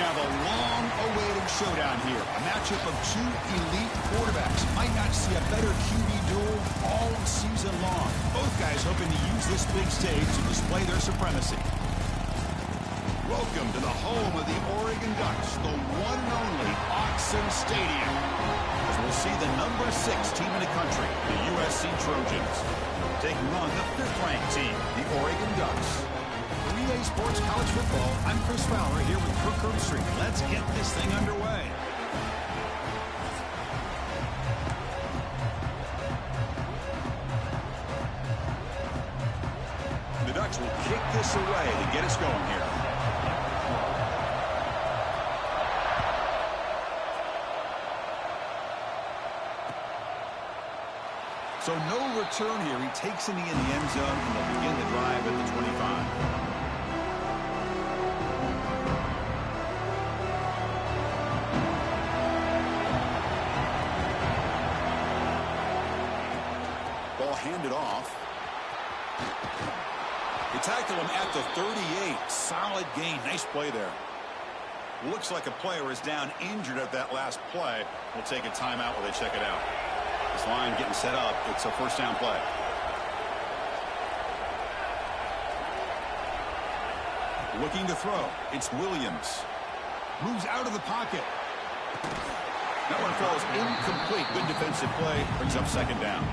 have a long-awaited showdown here. A matchup of two elite quarterbacks. Might not see a better QB duel all season long. Both guys hoping to use this big stage to display their supremacy. Welcome to the home of the Oregon Ducks, the one and only Autzen Stadium. As we'll see the number 6 team in the country, the USC Trojans, taking on the 5th-ranked team, the Oregon Ducks. For EA Sports College Football, I'm Chris Fowler here with Kirk Herbstreit. Let's get this thing underway. The Ducks will kick this away to get us going here. So no return here. He takes it in the end zone, and they'll begin the drive at the 25. Ball handed off. They tackle him at the 38. Solid gain. Nice play there. Looks like a player is down injured at that last play. We'll take a timeout while they check it out. This line getting set up. It's a first down play. Looking to throw. It's Williams. Moves out of the pocket. That one falls incomplete. Good defensive play. Brings up second down.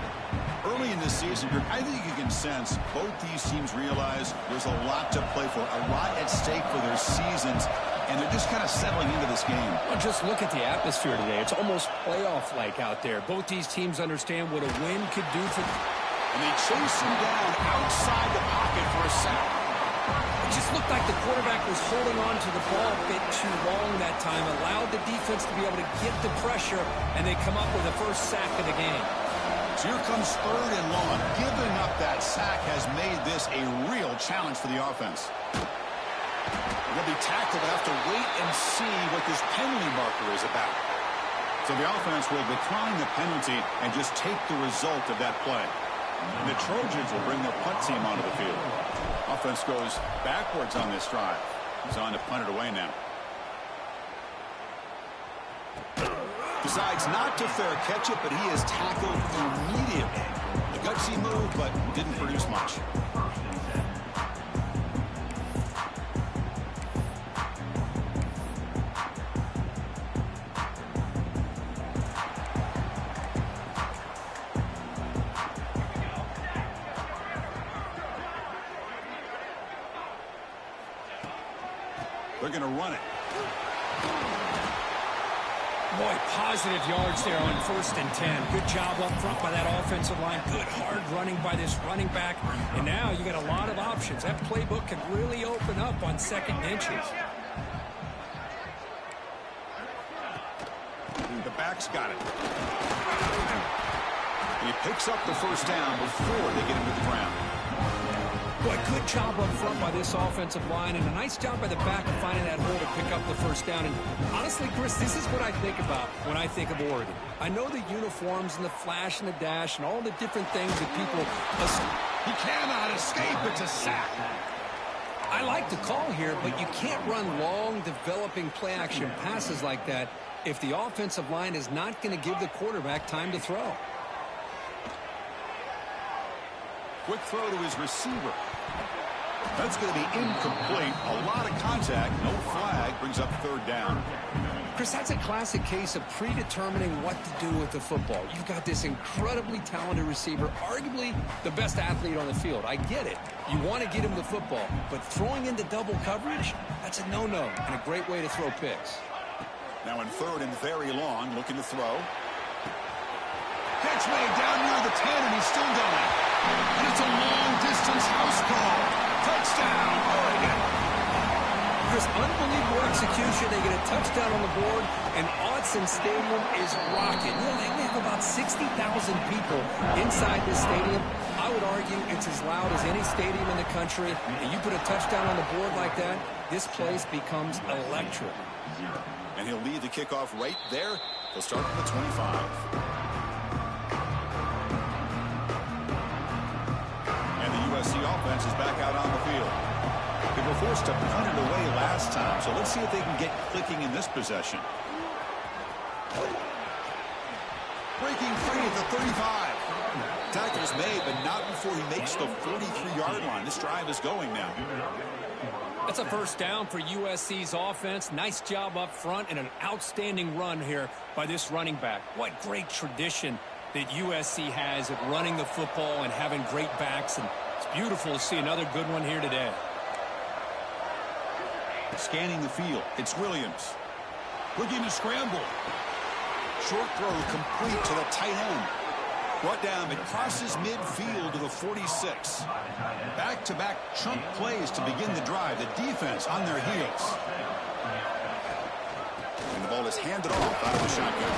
Early in this season, I think you can sense both these teams realize there's a lot to play for, a lot at stake for their seasons, and they're just kind of settling into this game. Well, just look at the atmosphere today. It's almost playoff-like out there. Both these teams understand what a win could do for them. And they chase him down outside the pocket for a sack. It just looked like the quarterback was holding on to the ball a bit too long that time, allowed the defense to be able to get the pressure, and they come up with the first sack of the game. So here comes 3rd and long. Giving up that sack has made this a real challenge for the offense. They'll be tackled. They'll have to wait and see what this penalty marker is about. So the offense will decline the penalty and just take the result of that play. And the Trojans will bring their punt team onto the field. Offense goes backwards on this drive. He's on to punt it away now. Decides not to fair catch it, but he is tackled immediately. A gutsy move, but didn't produce much. They're going to run it. Boy, positive yards there on 1st and 10. Good job up front by that offensive line. Good hard running by this running back. And now you got a lot of options. That playbook can really open up on 2nd and inches. The back's got it. And he picks up the first down before they get him to the ground. Boy, good job up front by this offensive line, and a nice job by the back of finding that hole to pick up the first down. And honestly, Chris, this is what I think about when I think of Oregon. I know the uniforms and the flash and the dash and all the different things that people... He cannot escape. It's a sack. I like the call here, but you can't run long, developing play-action passes like that if the offensive line is not going to give the quarterback time to throw. Quick throw to his receiver. That's going to be incomplete. A lot of contact. No flag. Brings up 3rd down. Chris, that's a classic case of predetermining what to do with the football. You've got this incredibly talented receiver, arguably the best athlete on the field. I get it. You want to get him the football, but throwing into double coverage, that's a no-no and a great way to throw picks. Now in 3rd and very long, looking to throw. Catch made down near the 10, and he's still going. And it's a long-distance house call. Touchdown, Oregon. Chris, unbelievable execution. They get a touchdown on the board, and Autzen Stadium is rocking. You know, they have about 60,000 people inside this stadium. I would argue it's as loud as any stadium in the country. And you put a touchdown on the board like that, this place becomes electric. And he'll lead the kickoff right there. He'll start from the 25. USC offense is back out on the field. They go forced to punt it away last time, so let's see if they can get clicking in this possession. Breaking free at the 35. Tackle's made, but not before he makes the 43-yard line. This drive is going now. That's a first down for USC's offense. Nice job up front and an outstanding run here by this running back. What great tradition that USC has at running the football and having great backs, and it's beautiful to see another good one here today. Scanning the field, it's Williams. Looking to scramble. Short throw complete to the tight end. Brought down, but crosses midfield to the 46. Back-to-back chunk plays to begin the drive. The defense on their heels. And the ball is handed off out of the shotgun.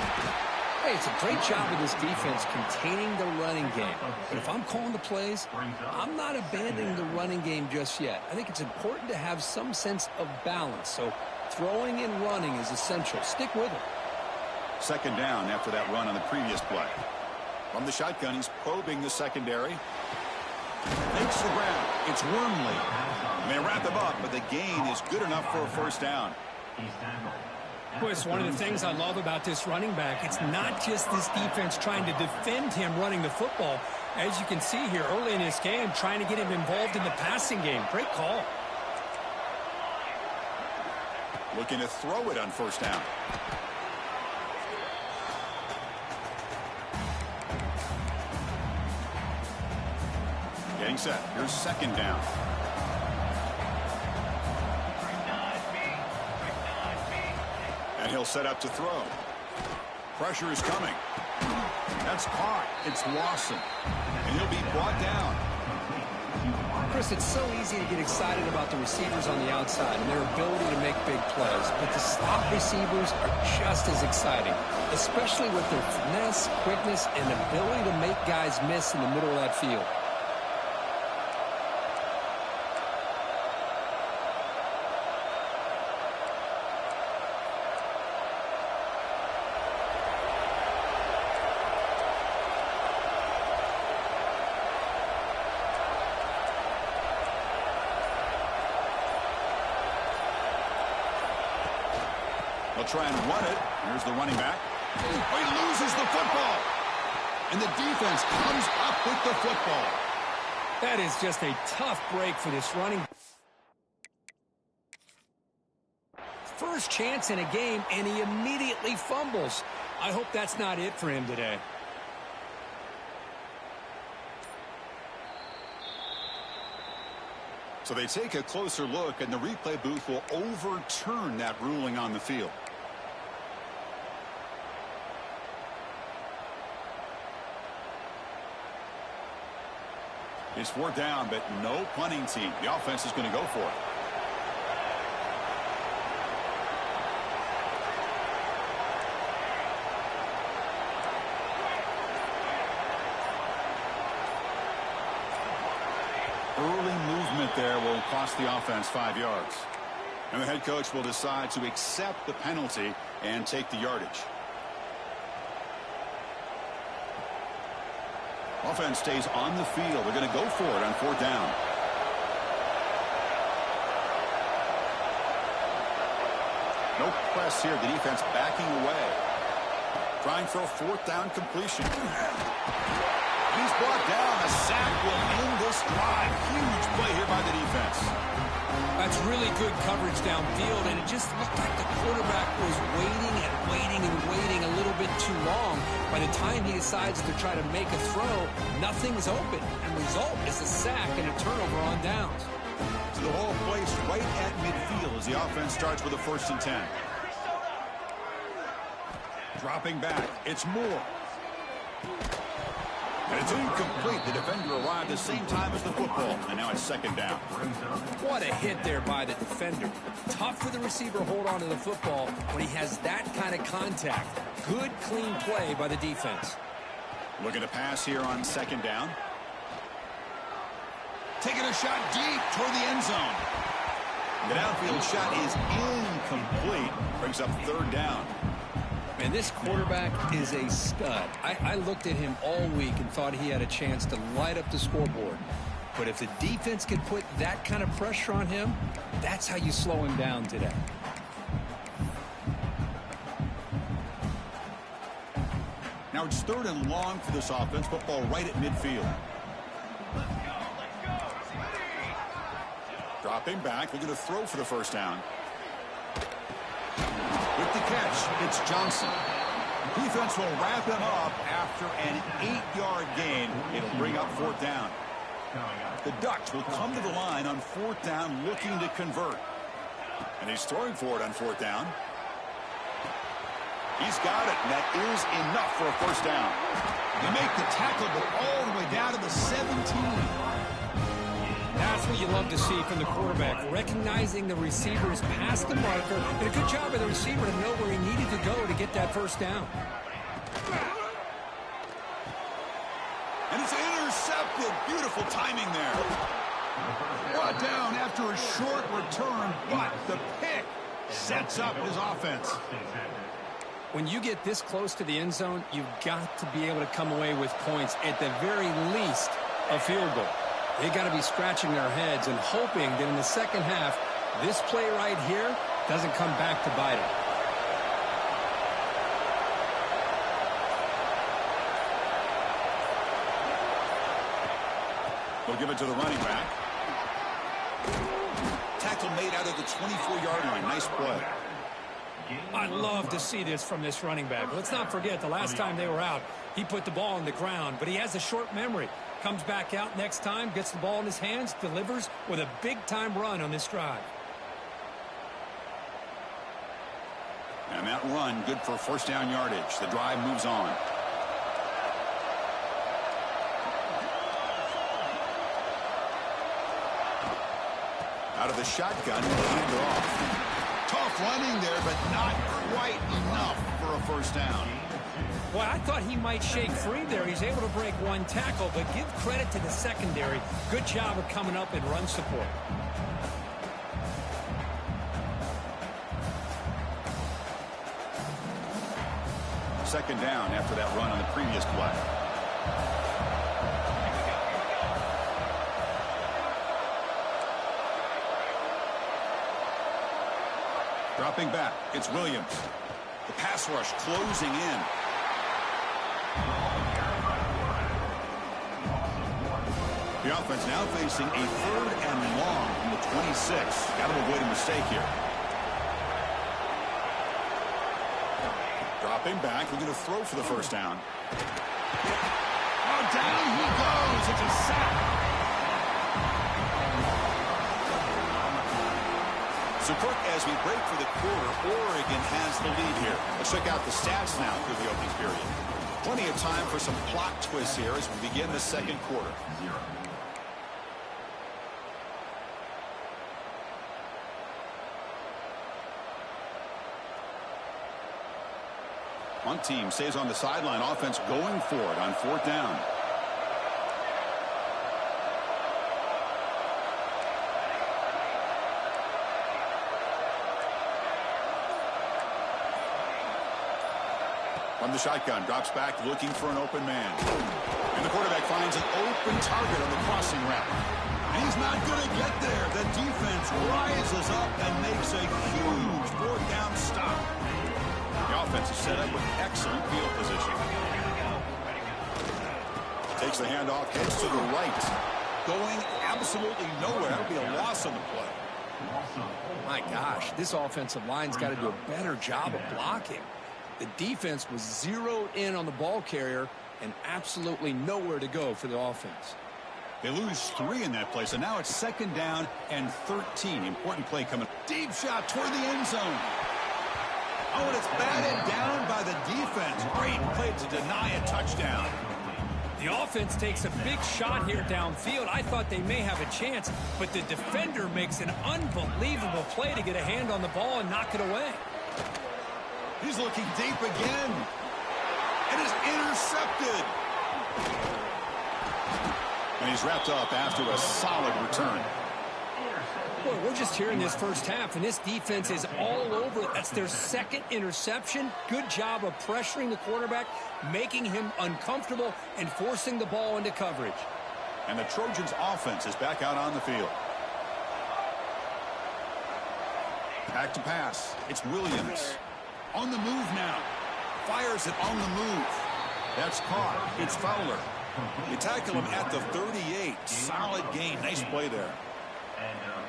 Hey, it's a great job of this defense containing the running game. But if I'm calling the plays, I'm not abandoning the running game just yet. I think it's important to have some sense of balance. So throwing and running is essential. Stick with it. Second down after that run on the previous play. From the shotgun, he's probing the secondary. Makes the ground. It's Wormley. And they wrap him up, but the gain is good enough for a first down. Boy, it's one of the things I love about this running back. It's not just this defense trying to defend him running the football. As you can see here early in this game, trying to get him involved in the passing game. Great call. Looking to throw it on first down. Getting set. Here's second down. And he'll set up to throw. Pressure is coming. That's caught. It's Lawson. And he'll be brought down. Chris, it's so easy to get excited about the receivers on the outside and their ability to make big plays. But the slot receivers are just as exciting, especially with their finesse, quickness, and ability to make guys miss in the middle of that field. They'll try and run it. Here's the running back. He loses the football. And the defense comes up with the football. That is just a tough break for this running. First chance in a game, and he immediately fumbles. I hope that's not it for him today. So they take a closer look, and the replay booth will overturn that ruling on the field. It's fourth down, but no punting team. The offense is going to go for it. Early movement there will cost the offense 5 yards. And the head coach will decide to accept the penalty and take the yardage. Offense stays on the field. They're going to go for it on fourth down. No press here. The defense backing away. Trying for a fourth down completion. He's brought down. A sack will end this drive. Huge play here by the defense. That's really good coverage downfield, and it just looked like the quarterback was waiting and waiting and waiting a little bit too long. By the time he decides to try to make a throw, nothing's open. And the result is a sack and a turnover on downs. So the ball placed right at midfield as the offense starts with a 1st and 10. Dropping back. It's Moore. And it's incomplete. The defender arrived the same time as the football. And now it's second down. What a hit there by the defender. Tough for the receiver to hold on to the football when he has that kind of contact. Good, clean play by the defense. Looking to pass here on second down. Taking a shot deep toward the end zone. The downfield shot is incomplete. Brings up third down. And this quarterback is a stud. I looked at him all week and thought he had a chance to light up the scoreboard. But if the defense can put that kind of pressure on him, that's how you slow him down today. Now it's 3rd and long for this offense. Football right at midfield. Dropping back, looking to throw for the first down. With the catch, it's Johnson. Defense will wrap him up after an 8-yard gain. It'll bring up 4th down. The Ducks will come to the line on 4th down, looking to convert. And he's throwing for it on 4th down. He's got it, and that is enough for a first down. They make the tackle, but all the way down to the 17. That's what you love to see from the quarterback, recognizing the receiver is past the marker, and a good job of the receiver to know where he needed to go to get that first down. And it's intercepted. Beautiful timing there. Brought down after a short return, but the pick sets up his offense. When you get this close to the end zone, you've got to be able to come away with points, at the very least, a field goal. They got to be scratching their heads and hoping that in the second half, this play right here doesn't come back to bite them. They'll give it to the running back. Tackle made out of the 24-yard line. Nice play. I love to see this from this running back. Let's not forget the last time they were out, he put the ball on the ground, but he has a short memory. Comes back out next time, gets the ball in his hands, delivers with a big-time run on this drive. And that run, good for first down yardage. The drive moves on. Out of the shotgun, hand off. Tough running there, but not quite enough for a first down. Boy, I thought he might shake free there. He's able to break one tackle, but give credit to the secondary. Good job of coming up and run support. Second down after that run on the previous play. Dropping back, it's Williams. The pass rush closing in. The offense now facing a 3rd and long from the 26. Got to avoid a mistake here. Dropping back, looking to throw for the first down. Oh, down he goes. It's a sack. So, Kirk, as we break for the quarter, Oregon has the lead here. Let's check out the stats now through the opening period. Plenty of time for some plot twists here as we begin the second quarter. One team stays on the sideline. Offense going for it on 4th down. From the shotgun, drops back, looking for an open man. And the quarterback finds an open target on the crossing route. And he's not going to get there. The defense rises up and makes a huge 4th down stop. The offense is set up with excellent field position. Takes the handoff, heads to the right. Going absolutely nowhere. That would be a loss on the play. My gosh, this offensive line's got to do a better job of blocking. The defense was zeroed in on the ball carrier and absolutely nowhere to go for the offense. They lose 3 in that play, so now it's 2nd down and 13. Important play coming. Deep shot toward the end zone. Oh, and it's batted down by the defense. Great play to deny a touchdown. The offense takes a big shot here downfield. I thought they may have a chance, but the defender makes an unbelievable play to get a hand on the ball and knock it away. He's looking deep again. And is intercepted. And he's wrapped up after a solid return. Boy, we're just here in this first half, and this defense is all over it. That's their 2nd interception. Good job of pressuring the quarterback, making him uncomfortable, and forcing the ball into coverage. And the Trojans' offense is back out on the field. Back to pass. It's Williams. On the move now. Fires it on the move. That's caught. It's Fowler. You tackle him at the 38. Solid gain. Nice play there.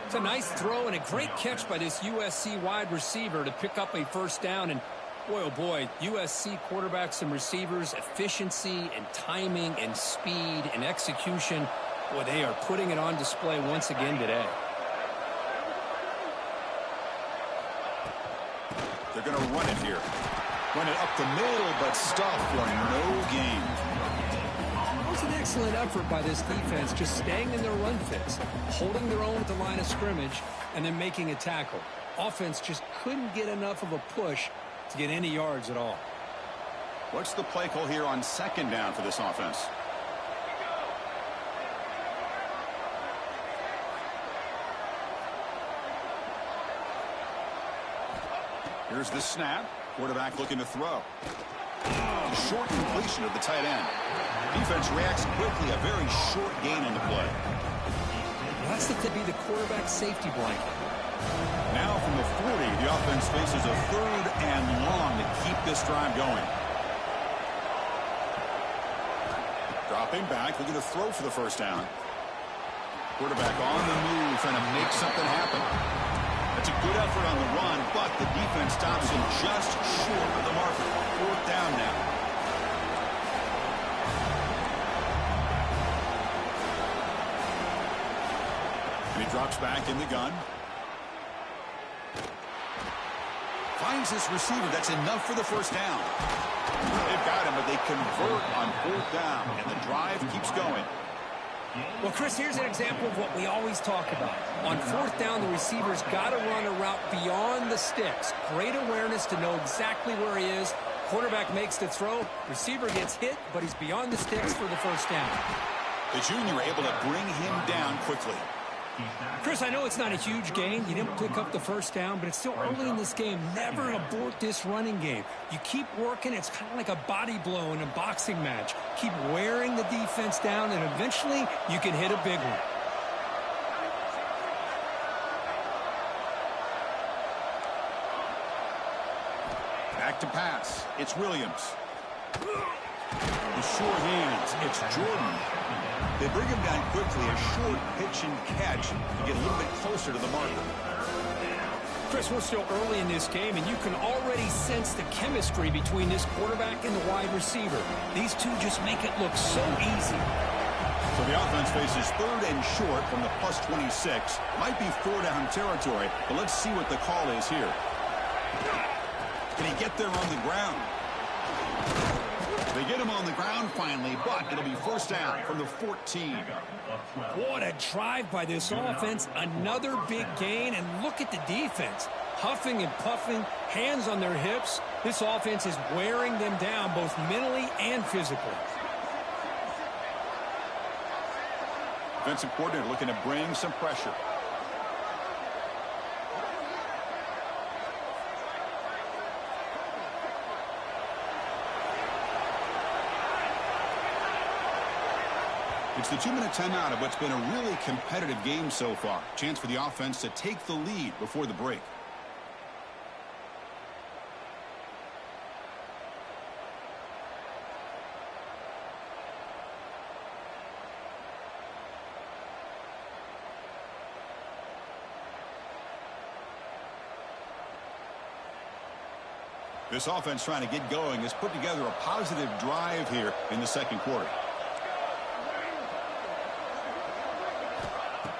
It's a nice throw and a great catch by this USC wide receiver to pick up a first down. And boy, oh boy, USC quarterbacks and receivers, efficiency and timing and speed and execution. Boy, they are putting it on display once again today. They're going to run it here. Run it up the middle, but stop for no gain. It was an excellent effort by this defense, just staying in their run fits, holding their own at the line of scrimmage, and then making a tackle. Offense just couldn't get enough of a push to get any yards at all. What's the play call here on second down for this offense? Here's the snap. Quarterback looking to throw. Short completion of the tight end. Defense reacts quickly. A very short gain on the play. That's to be the quarterback safety blanket. Now from the 40, the offense faces a third and long to keep this drive going. Dropping back, looking to throw for the first down. Quarterback on the move, trying to make something happen. That's a good effort on the run, but the defense stops him just short of the marker. Fourth down now. And he drops back in the gun. Finds this receiver. That's enough for the first down. They've got him, but they convert on fourth down, and the drive keeps going. Well, Chris, here's an example of what we always talk about. On fourth down, the receiver's got to run a route beyond the sticks. Great awareness to know exactly where he is. Quarterback makes the throw. Receiver gets hit, but he's beyond the sticks for the first down. The junior able to bring him down quickly. Chris, I know it's not a huge gain. You didn't pick up the first down, but it's still early in this game. Never abort this running game. You keep working. It's kind of like a body blow in a boxing match. Keep wearing the defense down, and eventually you can hit a big one. Back to pass. It's Williams. The sure hands. It's Jordan. They bring him down quickly. A short pitch and catch to get a little bit closer to the marker. Chris, we're still early in this game, and you can already sense the chemistry between this quarterback and the wide receiver. These two just make it look so easy. So the offense faces third and short from the plus 26. Might be four-down territory, but let's see what the call is here. Can he get there on the ground? They get him on the ground finally, but it'll be first down from the 14. What a drive by this offense. Another big gain, and look at the defense. Huffing and puffing, hands on their hips. This offense is wearing them down both mentally and physically. Defensive coordinator looking to bring some pressure. It's the 2-minute timeout of what's been a really competitive game so far. Chance for the offense to take the lead before the break. This offense trying to get going has put together a positive drive here in the second quarter.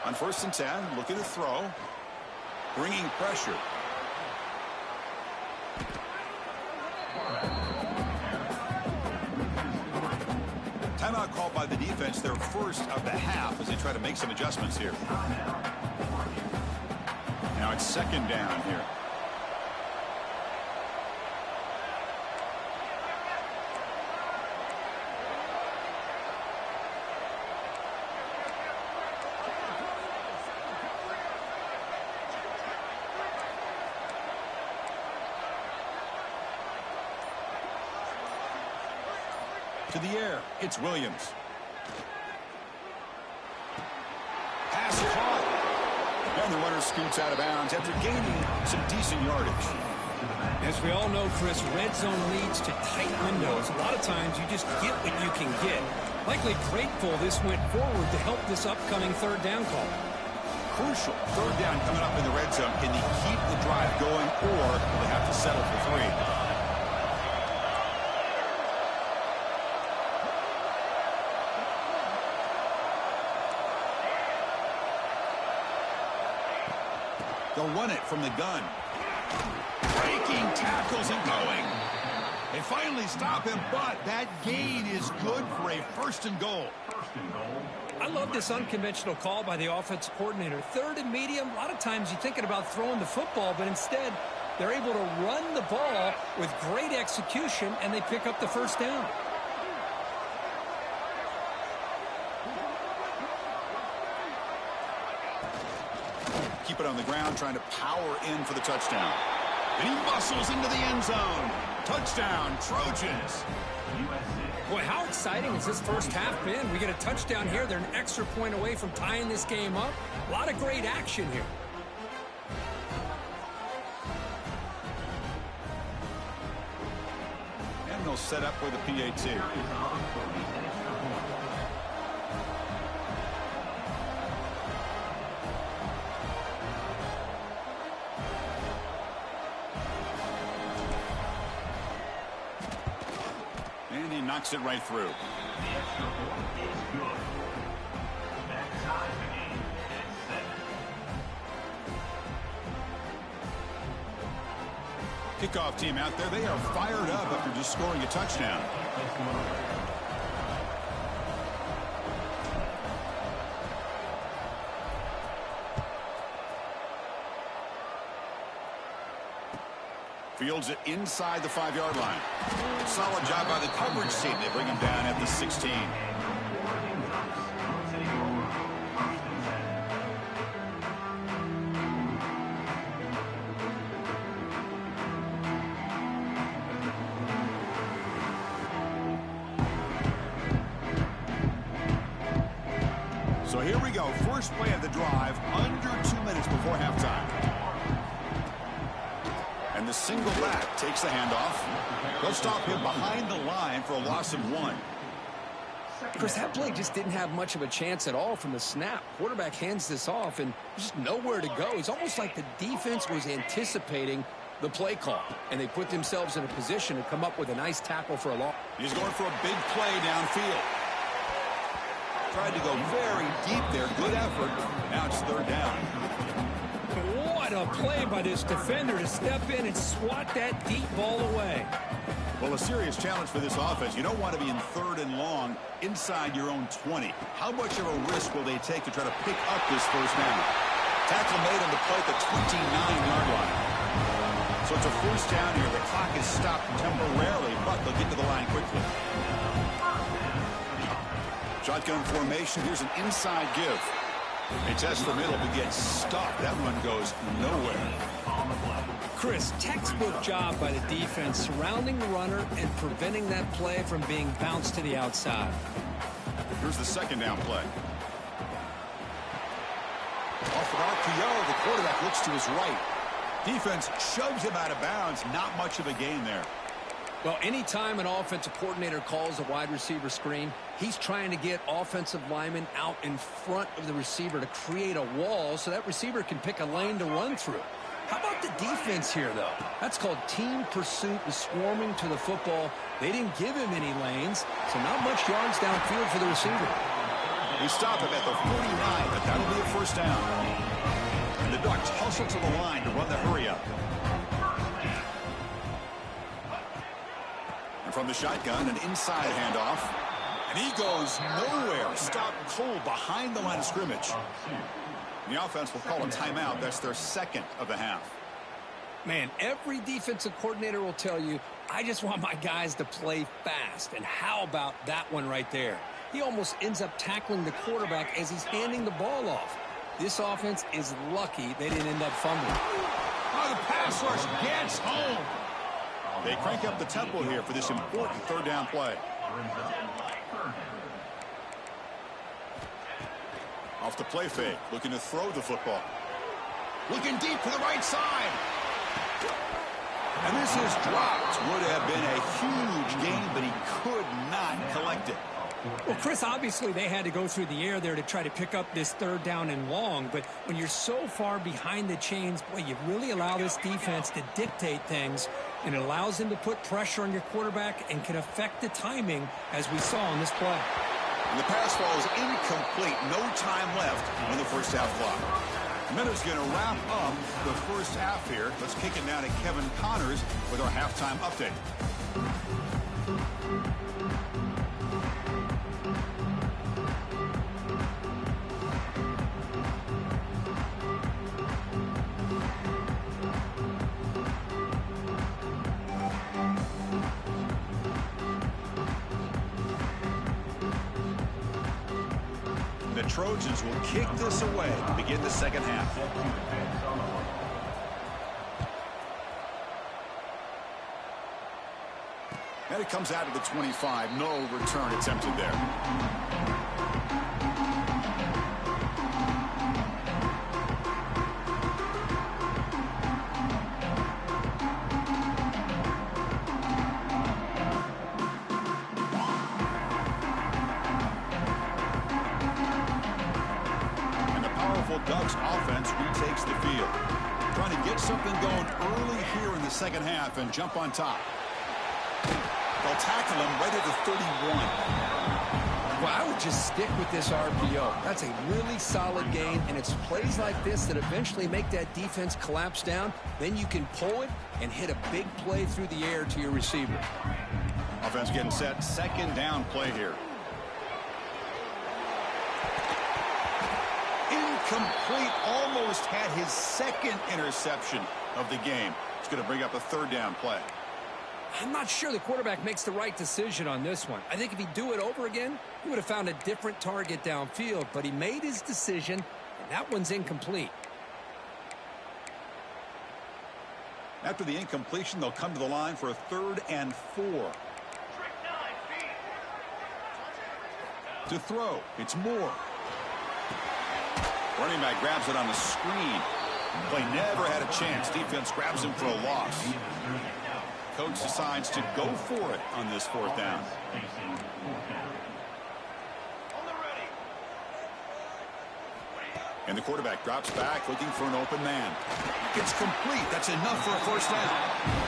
On 1st and 10, looking to throw. Bringing pressure. Timeout called by the defense, their first of the half as they try to make some adjustments here. Now it's second down here. To the air, it's Williams. pass caught. And the runner scoots out of bounds after gaining some decent yardage. As we all know, Chris, red zone leads to tight windows. A lot of times you just get what you can get. Likely grateful this went forward to help this upcoming third down call. Crucial third down coming up in the red zone. Can they keep the drive going, or will they have to settle for 3? They'll run it from the gun. Breaking tackles and going. They finally stop him, but that gain is good for a first and goal. I love this unconventional call by the offensive coordinator. Third and medium, a lot of times you're thinking about throwing the football, but instead they're able to run the ball with great execution, and they pick up the first down. Keep it on the ground, trying to power in for the touchdown. And he muscles into the end zone. Touchdown, Trojans. Boy, how exciting has this first half been? We get a touchdown here. They're an extra point away from tying this game up. A lot of great action here. And they'll set up with a PAT. And he knocks it right through. Kickoff team out there, they are fired up after just scoring a touchdown. Fields it inside the 5-yard line. Solid job by the coverage team. They bring him down at the 16. So here we go. First play of the drive, under 2 minutes before halftime. And the single back takes the handoff. They'll stop him behind the line for a loss of 1. Chris, that play just didn't have much of a chance at all from the snap. Quarterback hands this off and just nowhere to go. It's almost like the defense was anticipating the play call, and they put themselves in a position to come up with a nice tackle for a loss. He's going for a big play downfield. Tried to go very deep there. Good effort. Now it's third down. What a play by this defender to step in and swat that deep ball away. Well, a serious challenge for this offense. You don't want to be in third and long inside your own 20. How much of a risk will they take to try to pick up this first down? Tackle made on the play at the 29-yard line. So it's a first down here. The clock is stopped temporarily, but they'll get to the line quickly. Shotgun formation. Here's an inside give. A test for middle, but gets stopped. That one goes nowhere. Chris, textbook job by the defense surrounding the runner and preventing that play from being bounced to the outside. Here's the second down play. Off an RPO, the quarterback looks to his right. Defense shoves him out of bounds. Not much of a gain there. Well, anytime an offensive coordinator calls a wide receiver screen, he's trying to get offensive linemen out in front of the receiver to create a wall so that receiver can pick a lane to run through. How about the defense here, though? That's called team pursuit and swarming to the football. They didn't give him any lanes, so not much yards downfield for the receiver. They stop him at the 49, but that'll be a first down. And the Ducks hustle to the line to run the hurry-up. And from the shotgun, an inside handoff. And he goes nowhere. Stopped cold behind the line of scrimmage. And the offense will call a timeout. That's their second of the half. Man, every defensive coordinator will tell you, I just want my guys to play fast. And how about that one right there? He almost ends up tackling the quarterback as he's handing the ball off. This offense is lucky they didn't end up fumbling. Oh, the pass rush gets home. They crank up the tempo here for this important third down play. A Off the play fake, looking to throw the football. Looking deep to the right side. And this is dropped. Would have been a huge gain, but he could not collect it. Well, Chris, obviously they had to go through the air there to try to pick up this third down and long, but when you're so far behind the chains, boy, you really allow this defense to dictate things, and it allows them to put pressure on your quarterback and can affect the timing, as we saw on this play. And the pass ball is incomplete. No time left on the first half clock. Minute's going to wrap up the first half here. Let's kick it now to Kevin Connors with our halftime update. The Trojans will kick this away to begin the second half. And it comes out of the 25. No return attempted there. Ducks offense retakes the field. Trying to get something going early here in the second half and jump on top. They'll tackle him right at the 31. Well, I would just stick with this RPO. That's a really solid gain, and it's plays like this that eventually make that defense collapse down. Then you can pull it and hit a big play through the air to your receiver. Offense getting set. Second down play here. Complete, almost had his second interception of the game. It's going to bring up a third down play. I'm not sure the quarterback makes the right decision on this one. I think if he'd do it over again, he would have found a different target downfield, but he made his decision, and that one's incomplete. After the incompletion, they'll come to the line for a 3rd and 4. To throw, it's Moore. Running back grabs it on the screen. Play never had a chance. Defense grabs him for a loss. Coach decides to go for it on this 4th down. And the quarterback drops back looking for an open man. It's complete. That's enough for a first down.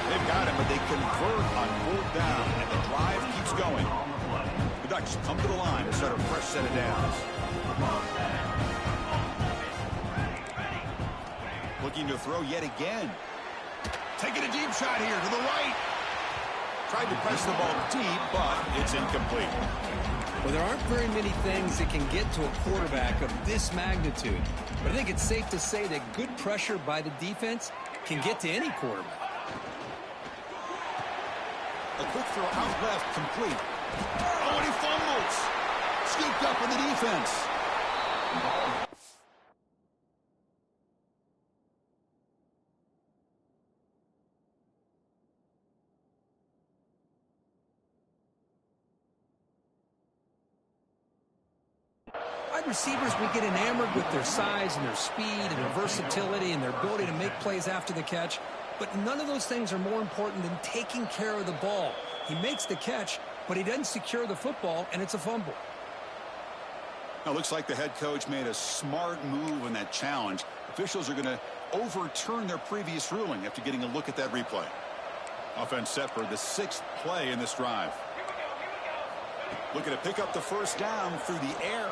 They've got him, but they convert on 4th down, and the drive keeps going. The Ducks come to the line to start a fresh set of downs. Looking to throw yet again. Taking a deep shot here to the right. Tried to press the ball deep, but it's incomplete. Well, there aren't very many things that can get to a quarterback of this magnitude. But I think it's safe to say that good pressure by the defense can get to any quarterback. A quick throw out left, complete. Oh, and he fumbles. Scooped up in the defense. Receivers would get enamored with their size and their speed and their versatility and their ability to make plays after the catch, but none of those things are more important than taking care of the ball. He makes the catch, but he doesn't secure the football, and it's a fumble. Now, looks like the head coach made a smart move in that challenge. Officials are going to overturn their previous ruling after getting a look at that replay. Offense set for the 6th play in this drive. Looking to pick up the first down through the air.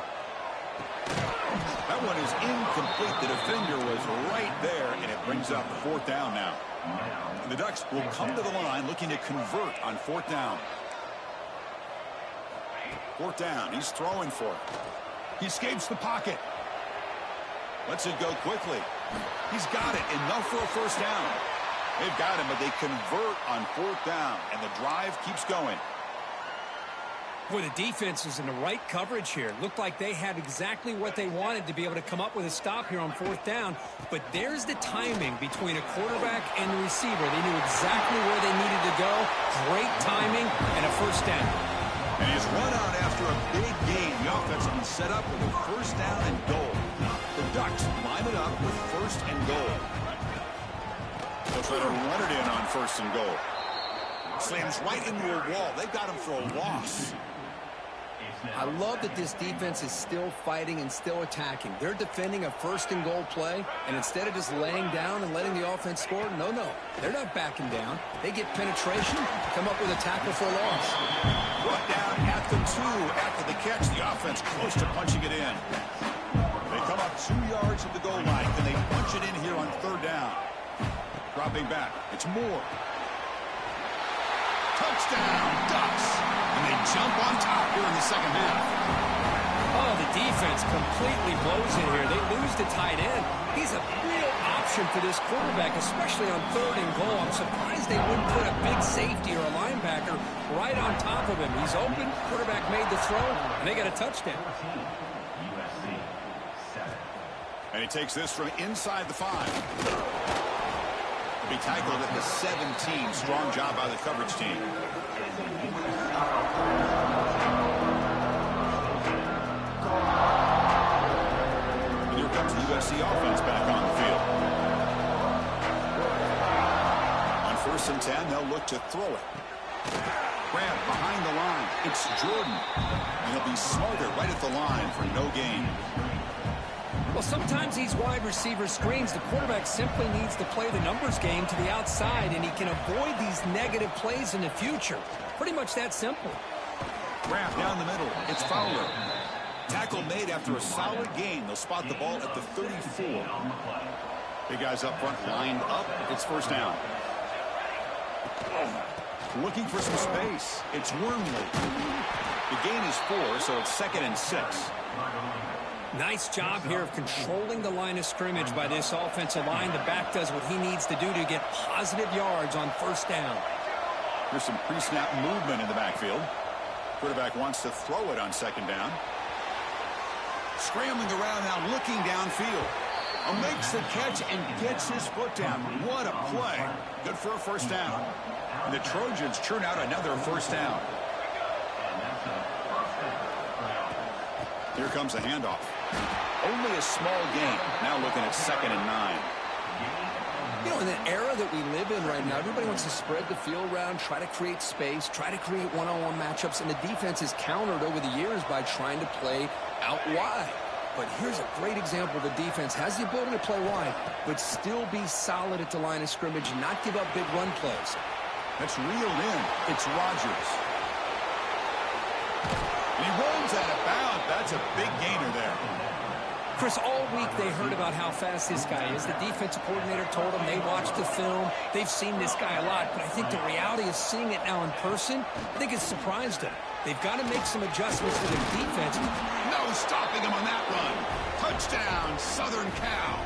That one is incomplete. The defender was right there, and it brings up 4th down now. And the Ducks will come to the line looking to convert on 4th down. 4th down. He's throwing for it. He escapes the pocket. Lets it go quickly. He's got it. Enough for a first down. They've got him, but they convert on 4th down, and the drive keeps going. Boy, the defense is in the right coverage here. Looked like they had exactly what they wanted to be able to come up with a stop here on 4th down. But there's the timing between a quarterback and the receiver. They knew exactly where they needed to go. Great timing and a first down. And he's run out after a big gain, the offense will be set up with a first down and goal. The Ducks line it up with first and goal. They'll try to run it in on first and goal. Slams right into a wall. They've got him for a loss. I love that this defense is still fighting and still attacking. They're defending a first and goal play, and instead of just laying down and letting the offense score, no. They're not backing down. They get penetration, come up with a tackle for a loss. Brought down at the 2 after the catch. The offense close to punching it in. They come up 2 yards at the goal line, and they punch it in here on third down. Dropping back. It's Moore. Touchdown, Ducks. And they jump on top here in the second half. Oh, the defense completely blows in here. They lose the tight end. He's a real option for this quarterback, especially on third and goal. I'm surprised they wouldn't put a big safety or a linebacker right on top of him. He's open. Quarterback made the throw, and they got a touchdown. And he takes this from inside the 5. Be tackled at the 17. Strong job by the coverage team. And here comes the USC offense back on the field. On first and 10, they'll look to throw it. Grab behind the line. It's Jordan. And he'll be smarter right at the line for no gain. Well, sometimes these wide receiver screens, the quarterback simply needs to play the numbers game to the outside, and he can avoid these negative plays in the future. Pretty much that simple. Grab down the middle. It's Fowler. Tackle made after a solid gain. They'll spot the ball at the 34. Big guys up front lined up. It's first down. Looking for some space. It's Wormley. The gain is 4, so it's 2nd and 6. Nice job here of controlling the line of scrimmage by this offensive line. The back does what he needs to do to get positive yards on first down. There's some pre-snap movement in the backfield. Quarterback wants to throw it on second down. Scrambling around now, looking downfield. Makes the catch and gets his foot down. What a play. Good for a first down. And the Trojans churn out another first down. Here comes the handoff. Only a small gain. Now looking at 2nd and 9. You know, in the era that we live in right now, everybody wants to spread the field around, try to create space, try to create one-on-one matchups, and the defense is countered over the years by trying to play out wide. But here's a great example. The defense has the ability to play wide, but still be solid at the line of scrimmage and not give up big run plays. That's reeled in. It's Rodgers. And he rolls out of bounds. That's a big gainer there. Chris, all week they heard about how fast this guy is. The defensive coordinator told them they watched the film. They've seen this guy a lot, but I think the reality of seeing it now in person, I think it's surprised them. They've got to make some adjustments to their defense. No stopping him on that run. Touchdown, Southern Cal.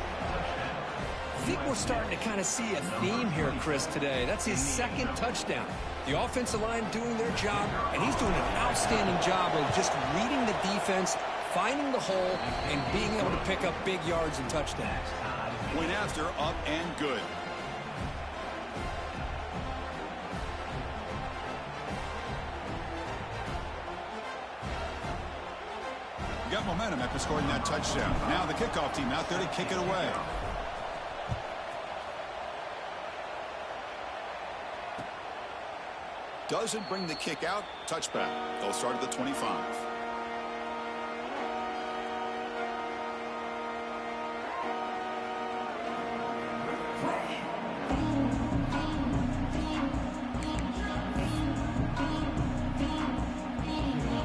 I think we're starting to kind of see a theme here, Chris, today. That's his 2nd touchdown. The offensive line doing their job, and he's doing an outstanding job of just reading the defense, finding the hole, and being able to pick up big yards and touchdowns. Point after, up and good. Got momentum after scoring that touchdown. Now the kickoff team out there to kick it away. Doesn't bring the kick out. Touchback. They'll start at the 25.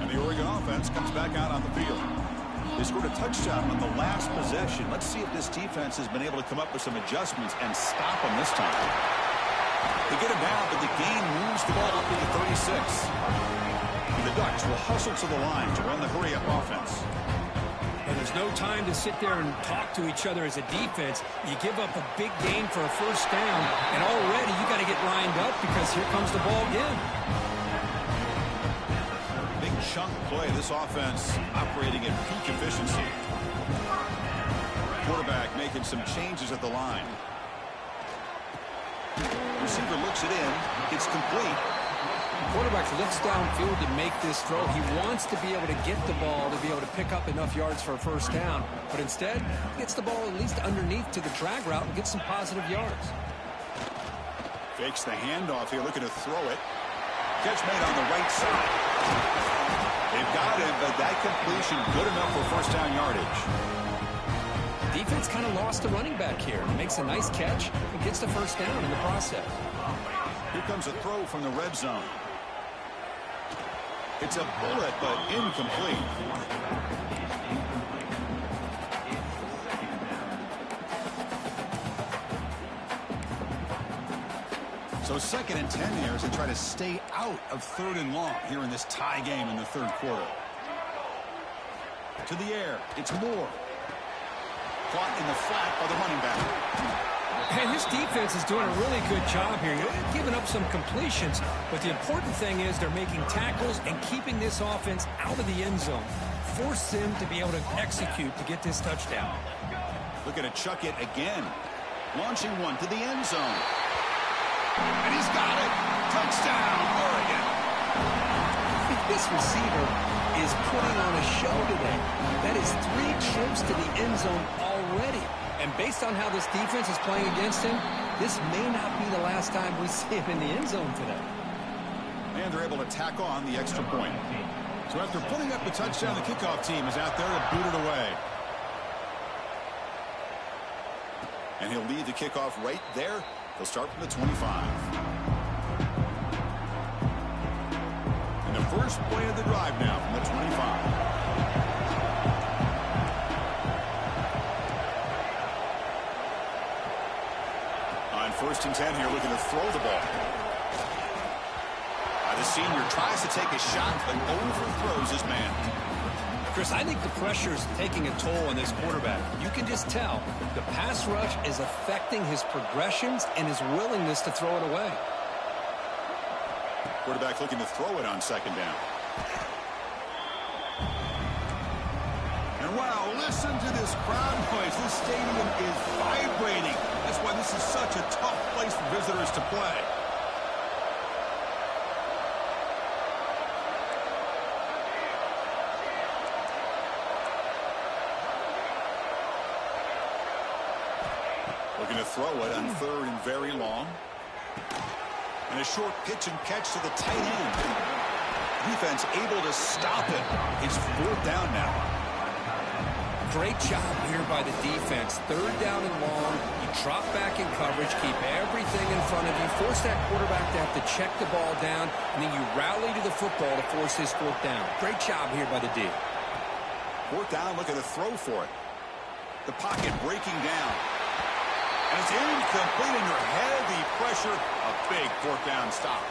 And the Oregon offense comes back out on the field. They scored a touchdown on the last possession. Let's see if this defense has been able to come up with some adjustments and stop them this time. They get him down, but the gain moves the ball up to the 36. And the Ducks will hustle to the line to run the hurry-up offense. And there's no time to sit there and talk to each other as a defense. You give up a big gain for a first down, and already you got to get lined up because here comes the ball again. Big chunk play. This offense operating at peak efficiency. Quarterback making some changes at the line. Receiver looks it in. It's complete. Quarterback looks downfield to make this throw. He wants to be able to get the ball to be able to pick up enough yards for a first down. But instead, he gets the ball at least underneath to the drag route and gets some positive yards. Fakes the handoff here, looking to throw it. Catch made on the right side. They've got him, but that completion good enough for first down yardage. Defense kind of lost the running back here. Makes a nice catch and gets the first down in the process. Here comes a throw from the red zone. It's a bullet, but incomplete. So 2nd and 10 here as they try to stay out of 3rd and long here in this tie game in the 3rd quarter. To the air, it's Moore. Caught in the flat by the running back. And this defense is doing a really good job here. They're giving up some completions, but the important thing is they're making tackles and keeping this offense out of the end zone. Force them to be able to execute to get this touchdown. Looking to chuck it again. Launching one to the end zone. And he's got it. Touchdown, Oregon. This receiver is putting on a show today. That is 3 trips to the end zone already. And based on how this defense is playing against him, this may not be the last time we see him in the end zone today. And they're able to tack on the extra point. So after putting up the touchdown, the kickoff team is out there to boot it away. And he'll lead the kickoff right there. He'll start from the 25. And the first play of the drive now from the 25. On 1st and 10 here, looking to throw the ball. The senior tries to take a shot, but overthrows his man. Chris, I think the pressure is taking a toll on this quarterback. You can just tell the pass rush is affecting his progressions and his willingness to throw it away. Quarterback looking to throw it on 2nd down. And wow, listen to this crowd noise. This stadium is vibrating. That's why this is such a tough place for visitors to play. Looking to throw it on 3rd and very long. And a short pitch and catch to the tight end. Defense able to stop it. It's 4th down now. Great job here by the defense. 3rd down and long. You drop back in coverage, keep everything in front of you, force that quarterback to have to check the ball down, and then you rally to the football to force his 4th down. Great job here by the D. 4th down, looking to throw for it. The pocket breaking down. And it's incomplete under heavy pressure. A big 4th down stop.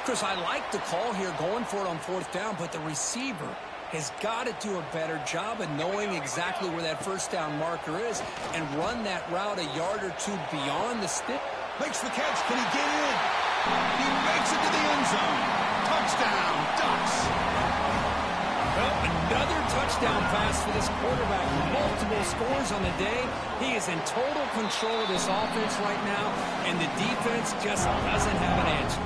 Chris, I like the call here going for it on 4th down, but the receiver has got to do a better job of knowing exactly where that 1st down marker is and run that route a yard or 2 beyond the stick. Makes the catch. Can he get in? He makes it to the end zone. Touchdown, Ducks. Well, another touchdown pass for this quarterback. Multiple scores on the day. He is in total control of this offense right now, and the defense just doesn't have an answer.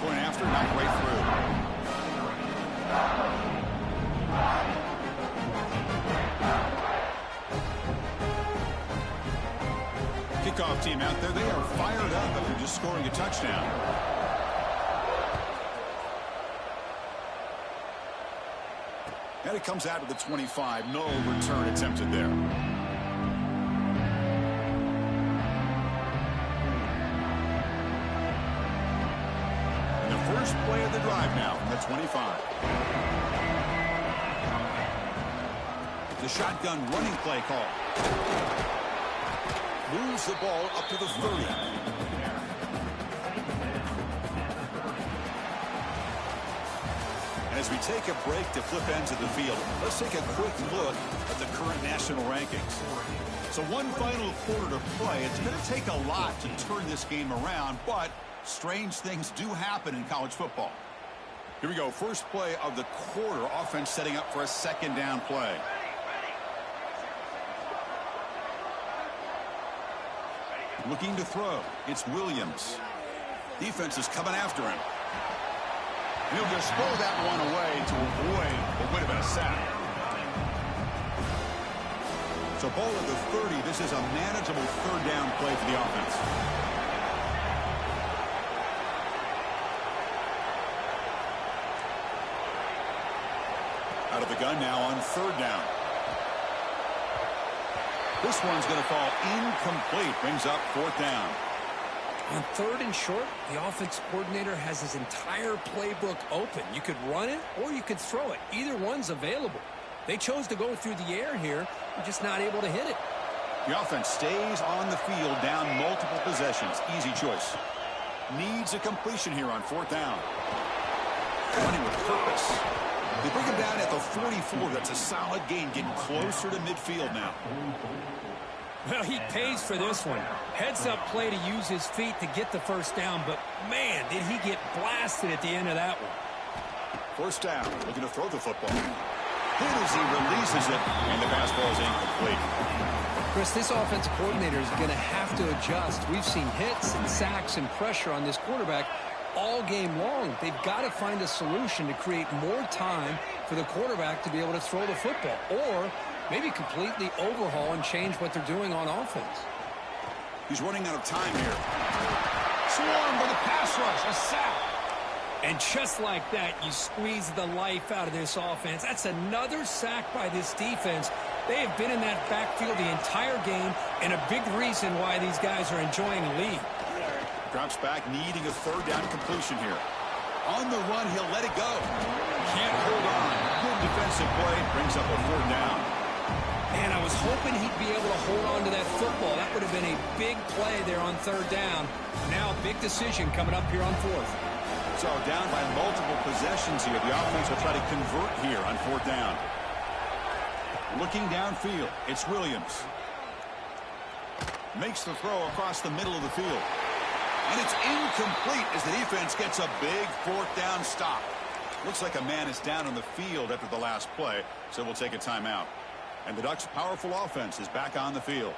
Point after, not right through. Kickoff team out there, they are fired up after just scoring a touchdown. And it comes out of the 25. No return attempted there. And the first play of the drive now from the 25. The shotgun running play call. Moves the ball up to the 30. As we take a break to flip ends of the field, let's take a quick look at the current national rankings. So one final quarter to play. It's going to take a lot to turn this game around, but strange things do happen in college football. Here we go. First play of the quarter. Offense setting up for a 2nd down play. Looking to throw. It's Williams. Defense is coming after him. He'll just throw that one away to avoid what would have been a sack. So ball at the 30. This is a manageable third down play for the offense. Out of the gun now on third down. This one's going to fall incomplete. Brings up fourth down. On third and short, the offense coordinator has his entire playbook open. You could run it or you could throw it. Either one's available. They chose to go through the air here. They're just not able to hit it. The offense stays on the field down multiple possessions. Easy choice. Needs a completion here on fourth down. Running with purpose. They bring him down at the 44. That's a solid gain, getting closer to midfield now. Well, he pays for this one. Heads-up play to use his feet to get the first down, but, man, did he get blasted at the end of that one. First down, looking to throw the football. Hit as he releases it, and the pass ball is incomplete. Chris, this offensive coordinator is going to have to adjust. We've seen hits and sacks and pressure on this quarterback all game long. They've got to find a solution to create more time for the quarterback to be able to throw the football, or maybe completely overhaul and change what they're doing on offense. He's running out of time here. Swarmed by the pass rush, a sack. And just like that, you squeeze the life out of this offense. That's another sack by this defense. They have been in that backfield the entire game, and a big reason why these guys are enjoying the lead. Drops back, needing a third down completion here. On the run, he'll let it go. Can't hold on. Good defensive play. Brings up a fourth down. Man, I was hoping he'd be able to hold on to that football. That would have been a big play there on third down. Now a big decision coming up here on fourth. So down by multiple possessions here. The offense will try to convert here on fourth down. Looking downfield, it's Williams. Makes the throw across the middle of the field. And it's incomplete as the defense gets a big fourth down stop. Looks like a man is down on the field after the last play, so we'll take a timeout. And the Ducks' powerful offense is back on the field.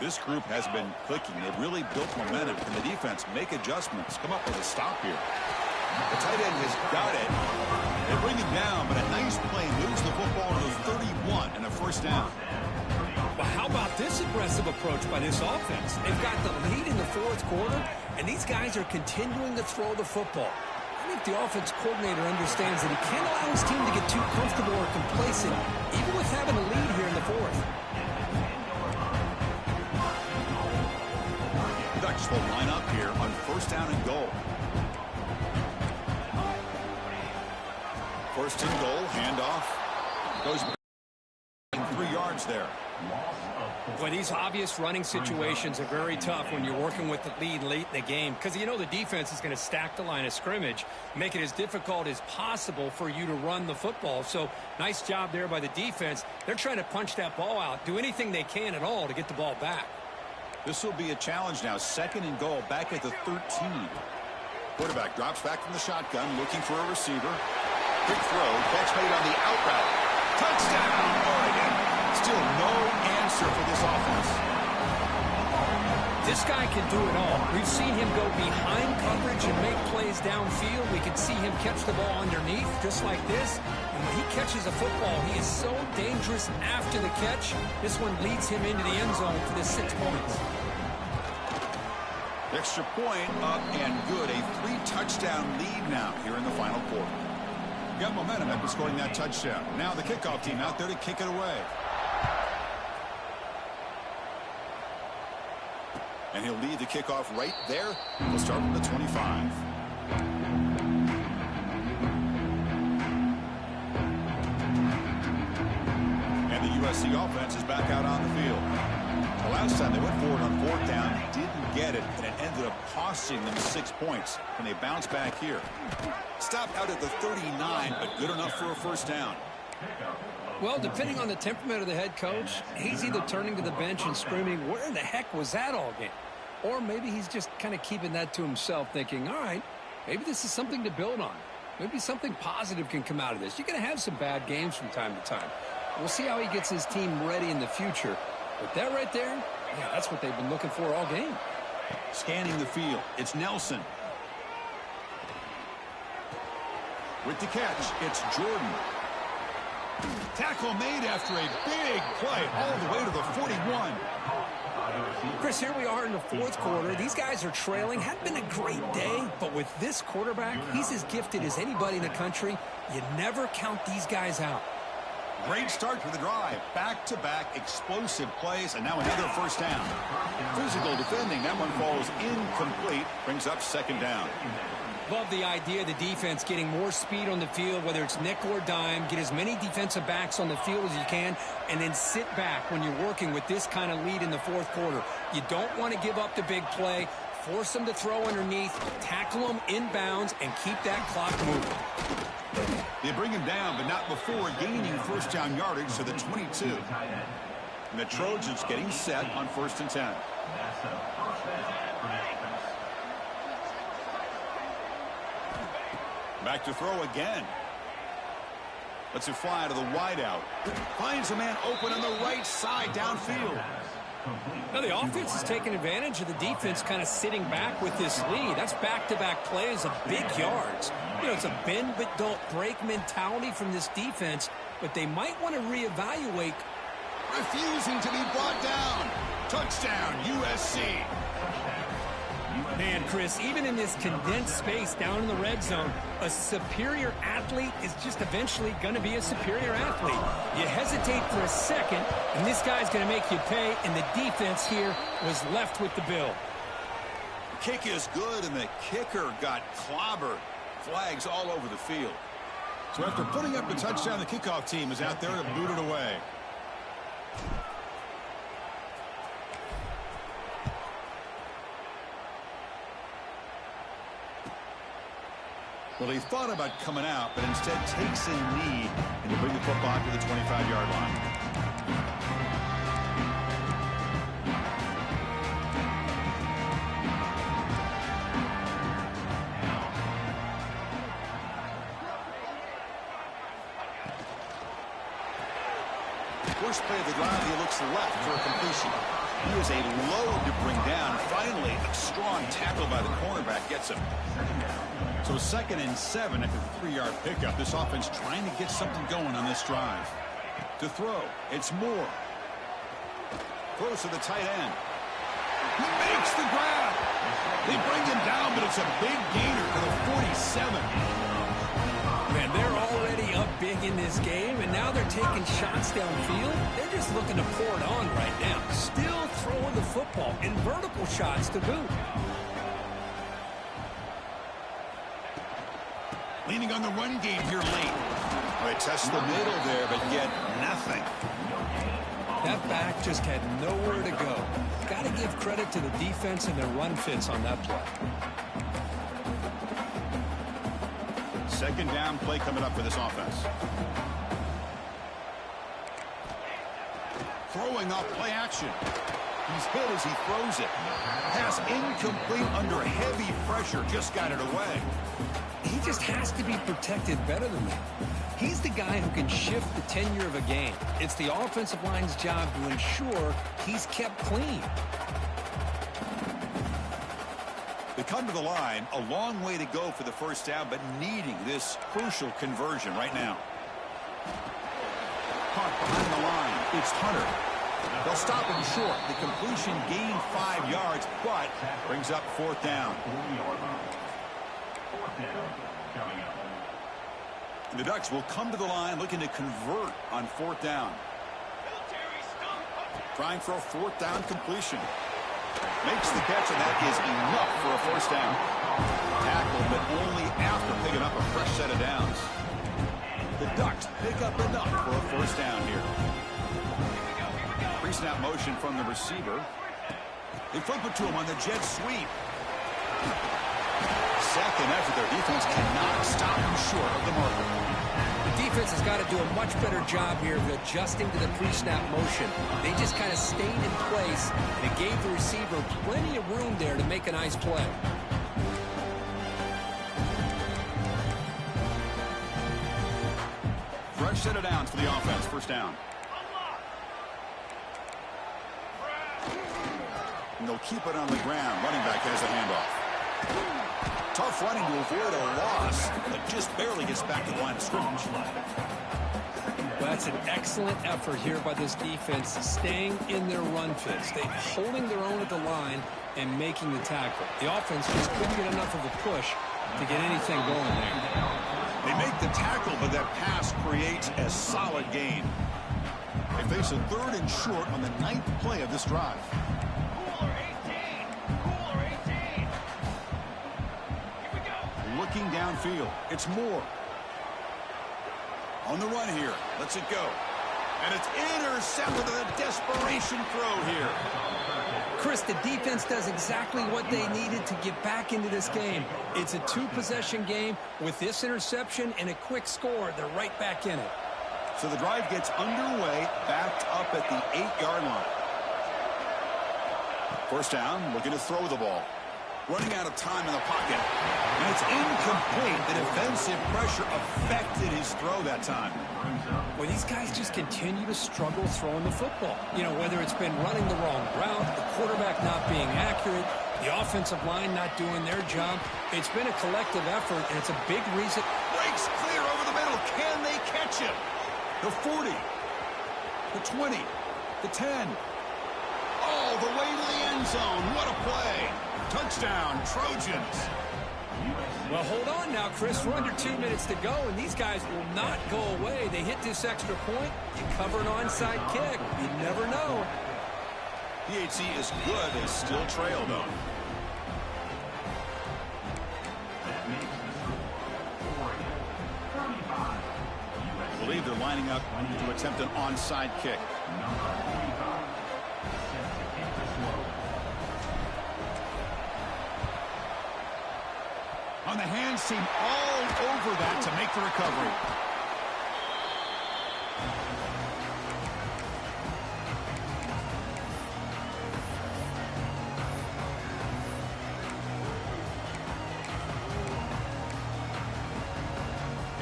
This group has been clicking. They've really built momentum. Can the defense make adjustments? Come up with a stop here. The tight end has got it. They bring him down, but a nice play moves the football to the 31 and a first down. Well, how about this aggressive approach by this offense? They've got the lead in the fourth quarter, and these guys are continuing to throw the football. I think the offense coordinator understands that he can't allow his team to get too comfortable or complacent, even with having a lead here in the fourth. The Ducks will line up here on first down and goal. First and goal, handoff. Goes 3 yards there. Boy, these obvious running situations are very tough when you're working with the lead late in the game, because you know the defense is going to stack the line of scrimmage, make it as difficult as possible for you to run the football. So nice job there by the defense. They're trying to punch that ball out, do anything they can at all to get the ball back. This will be a challenge now. Second and goal, back at the 13. Quarterback drops back from the shotgun, looking for a receiver. Quick throw, catch made on the out route. Touchdown, Oregon. Still no answer for this offense. This guy can do it all. We've seen him go behind coverage and make plays downfield. We can see him catch the ball underneath just like this. And when he catches a football, he is so dangerous after the catch. This one leads him into the end zone for the 6 points. Extra point up and good. A 3-touchdown lead now here in the final quarter. Got momentum after scoring that touchdown. Now the kickoff team out there to kick it away. And he'll lead the kickoff right there. We'll start from the 25. And the USC offense is back out on the field. The last time they went forward on fourth down, didn't get it, and it ended up costing them 6 points. And they bounce back here. Stopped out at the 39, but good enough for a first down. Well, depending on the temperament of the head coach, he's either turning to the bench and screaming, where in the heck was that all game? Or maybe he's just kind of keeping that to himself, thinking, all right, maybe this is something to build on. Maybe something positive can come out of this. You're going to have some bad games from time to time. We'll see how he gets his team ready in the future. But that right there, yeah, that's what they've been looking for all game. Scanning the field, it's Nelson. With the catch, it's Jordan. Tackle made after a big play all the way to the 41. Chris, here we are in the fourth quarter. These guys are trailing. Hadn't been a great day, but with this quarterback, he's as gifted as anybody in the country. You never count these guys out. Great start to the drive. Back-to-back explosive plays, and now another first down. Physical defending. That one falls incomplete. Brings up second down. Love the idea of the defense getting more speed on the field, whether it's nickel or dime. Get as many defensive backs on the field as you can, and then sit back when you're working with this kind of lead in the fourth quarter. You don't want to give up the big play. Force them to throw underneath, tackle them inbounds, and keep that clock moving. They bring him down, but not before gaining first down yardage to the 22. And the Trojans getting set on 1st and 10. Back to throw again. Lets it fly to the wideout. Finds a man open on the right side downfield. Now the offense is taking advantage of the defense kind of sitting back with this lead. That's back-to-back plays of big yards. You know, it's a bend but don't break mentality from this defense, but they might want to reevaluate. Refusing to be brought down. Touchdown, USC. Man, Chris, even in this condensed space down in the red zone, a superior athlete is just eventually going to be a superior athlete. You hesitate for a second, and this guy's going to make you pay, and the defense here was left with the bill. Kick is good, and the kicker got clobbered. Flags all over the field. So after putting up the touchdown, the kickoff team is out there to boot it away. Well, he thought about coming out, but instead takes a knee and to bring the football to the 25-yard line. First play of the drive, he looks left for a completion. He is a load to bring down. Finally, a strong tackle by the cornerback gets him. So 2nd and 7 after the 3-yard pickup. This offense trying to get something going on this drive. To throw, it's Moore. Throws to the tight end. He makes the grab. They bring him down, but it's a big gainer to the 47. Man, they're already up big in this game, and now they're taking shots downfield. They're just looking to pour it on right now. Still throwing the football, and vertical shots to boot. Leaning on the run game here late. They test the middle there, but get nothing. That back just had nowhere to go. Got to give credit to the defense and their run fits on that play. 2nd down play coming up for this offense. Throwing off play action. He's hit as he throws it. Pass incomplete under heavy pressure. Just got it away. He just has to be protected better than that. He's the guy who can shift the tenure of a game. It's the offensive line's job to ensure he's kept clean. They come to the line, a long way to go for the first down, but needing this crucial conversion right now. Caught behind the line. It's Hunter. They'll stop him short. The completion gained 5 yards, but brings up 4th down. The Ducks will come to the line looking to convert on 4th down. Trying for a 4th down completion. Makes the catch, and that is enough for a first down. Tackle, but only after picking up a fresh set of downs. The Ducks pick up enough for a first down here. Pre-snap motion from the receiver. They flip it to him on the jet sweep. Second effort, their defense cannot stop him short of the marker. The defense has got to do a much better job here of adjusting to the pre-snap motion. They just kind of stayed in place, and it gave the receiver plenty of room there to make a nice play. Fresh set of downs for the offense. First down. And they'll keep it on the ground. Running back has the handoff. Tough running to avoid a loss, but just barely gets back to the line of scrimmage. Well, that's an excellent effort here by this defense, staying in their run fits. They're holding their own at the line and making the tackle. The offense just couldn't get enough of a push to get anything going there. They make the tackle, but that pass creates a solid gain. They face a 3rd and short on the 9th play of this drive. Looking downfield, it's Moore. On the run here, lets it go. And it's intercepted with a desperation throw here. Chris, the defense does exactly what they needed to get back into this game. It's a 2-possession game. With this interception and a quick score, they're right back in it. So the drive gets underway, backed up at the 8-yard line. First down, looking to throw the ball. Running out of time in the pocket. And it's incomplete. The defensive pressure affected his throw that time. Well, these guys just continue to struggle throwing the football. You know, whether it's been running the wrong route, the quarterback not being accurate, the offensive line not doing their job. It's been a collective effort, and it's a big reason. Breaks clear over the middle. Can they catch him? The 40. The 20. The 10. All the way to the end zone. What a play. Touchdown, Trojans. Well, hold on now, Chris. We're under 2 minutes to go, and these guys will not go away. They hit this extra point. You cover an onside kick. You never know. PHC is good. They still trail, though. I believe they're lining up to attempt an onside kick. On the hands team all over that to make the recovery.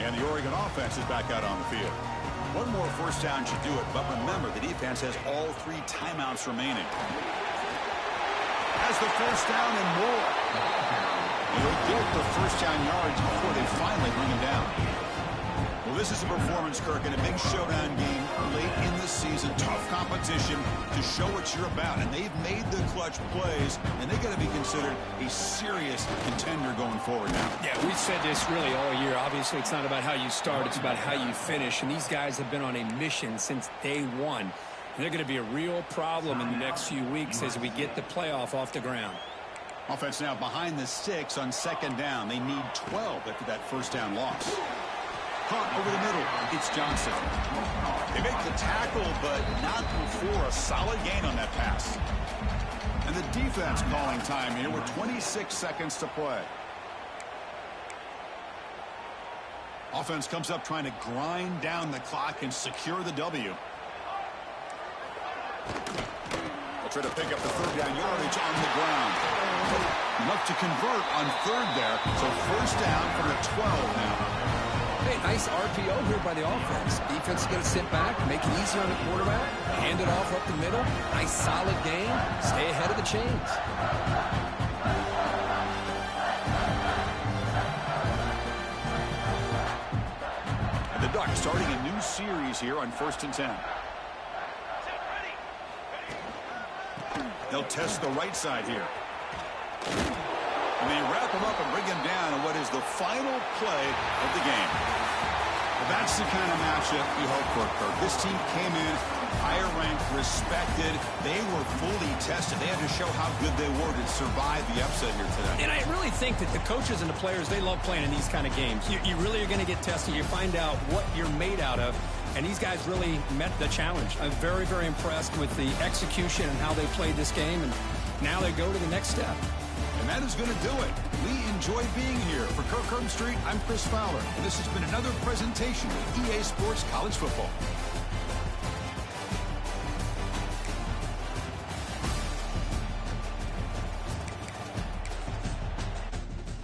And the Oregon offense is back out on the field. One more first down should do it, but remember, the defense has all 3 timeouts remaining. Has the first down and more. They'll get the first down yards before they finally bring him down. Well, this is a performance, Kirk, in a big showdown game late in the season. Tough competition to show what you're about. And they've made the clutch plays, and they got to be considered a serious contender going forward now. Yeah, we've said this really all year. Obviously, it's not about how you start. It's about how you finish. And these guys have been on a mission since day one. And they're going to be a real problem in the next few weeks as we get the playoff off the ground. Offense now behind the 6 on 2nd down. They need 12 after that first down loss. Caught over the middle. It's Johnson. They make the tackle, but not before a solid gain on that pass. And the defense calling time here with 26 seconds to play. Offense comes up trying to grind down the clock and secure the W. They'll try to pick up the 3rd down yardage on the ground. Enough to convert on 3rd there. So first down from the 12 now. Hey, nice RPO here by the offense. Defense is going to sit back, make it easy on the quarterback, hand it off up the middle. Nice solid game. Stay ahead of the chains. And the Ducks starting a new series here on 1st and 10. They'll test the right side here. And they wrap him up and bring him down in what is the final play of the game. Well, that's the kind of matchup you hope for, Kirk. This team came in higher ranked, respected. They were fully tested. They had to show how good they were to survive the upset here today. And I really think that the coaches and the players, they love playing in these kind of games. You really are going to get tested. You find out what you're made out of. And these guys really met the challenge. I'm very, very impressed with the execution and how they played this game. And now they go to the next step. And that is going to do it. We enjoy being here. For Kirk Street, I'm Chris Fowler. And this has been another presentation of EA Sports College Football.